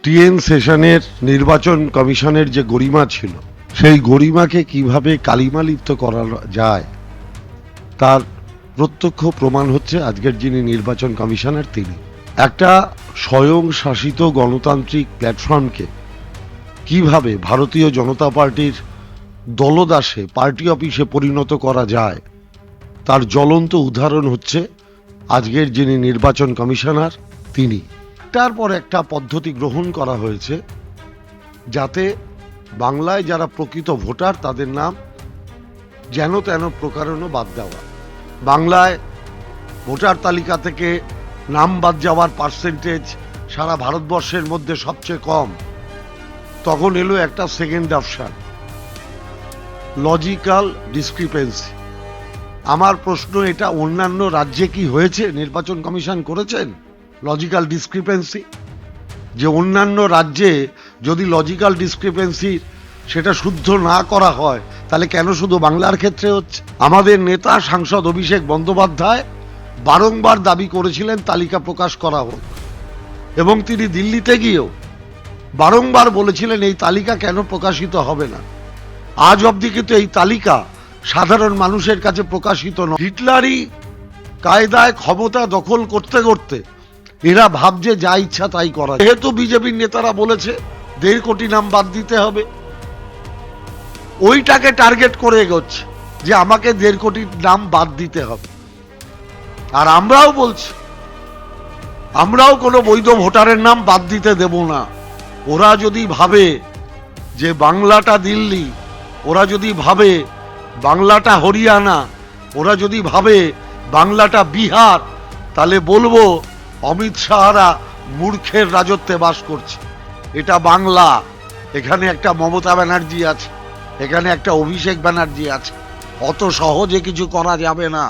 TN সেশনের নির্বাচন কমিশনের যে গরিমা ছিল সেই গরিমাকে কিভাবে কালিমালিপ্ত করা যায় তার প্রত্যক্ষ প্রমাণ হচ্ছে আজকের যিনি নির্বাচন কমিশনার তিনি। একটা স্বয়ং শাসিত গণতান্ত্রিক প্ল্যাটফর্মকে কিভাবে ভারতীয় জনতা পার্টির দলদাসে পার্টি অফিসে পরিণত করা যায় তার জ্বলন্ত উদাহরণ হচ্ছে আজকের যিনি নির্বাচন কমিশনার তিনি। তারপর একটা পদ্ধতি গ্রহণ করা হয়েছে যাতে বাংলায় যারা প্রকৃত ভোটার তাদের নাম যেন তেন প্রকারণ বাদ দেওয়া। বাংলায় ভোটার তালিকা থেকে নাম বাদ যাওয়ার পার্সেন্টেজ সারা ভারতবর্ষের মধ্যে সবচেয়ে কম। তখন এলো একটা সেকেন্ড অপশন, লজিক্যাল ডিসক্রিপেন্সি। আমার প্রশ্ন, এটা অন্যান্য রাজ্যে কি হয়েছে? নির্বাচন কমিশন করেছেন লজিক্যাল ডিসক্রিপেন্সি? যে অন্যান্য রাজ্যে যদি লজিক্যাল ডিসক্রিপেন্সি সেটা শুদ্ধ না করা হয় তাহলে কেন শুধু বাংলার ক্ষেত্রে হচ্ছে? আমাদের নেতা সাংসদ অভিষেক বন্দ্যোপাধ্যায় বারংবার দাবি করেছিলেন তালিকা প্রকাশ করা হোক, এবং তিনি দিল্লিতে গিয়েও বারংবার বলেছিলেন এই তালিকা কেন প্রকাশিত হবে না। আজ অবধি কিন্তু এই তালিকা সাধারণ মানুষের কাছে প্রকাশিত নয়। হিটলারি কায়দায় ক্ষমতা দখল করতে করতে এরা ভাবছে যা ইচ্ছা তাই করা। যেহেতু বিজেপির নেতারা বলেছে 1.5 কোটি নাম বাদ দিতে হবে, ওইটাকে টার্গেট করে এগোচ্ছে যে আমাকে 1.5 কোটি নাম বাদ দিতে হবে। আর আমরাও বলছি, আমরাও কোনো বৈধ ভোটারের নাম বাদ দিতে দেব না। ওরা যদি ভাবে যে বাংলাটা দিল্লি, ওরা যদি ভাবে বাংলাটা হরিয়ানা, ওরা যদি ভাবে বাংলাটা বিহার, তাহলে বলবো অমিত শাহরা মূর্খের রাজত্বে বাস করছে। এটা বাংলা, এখানে একটা মমতা ব্যানার্জি আছে, এখানে একটা অভিষেক ব্যানার্জি আছে। অত সহজে কিছু করা যাবে না।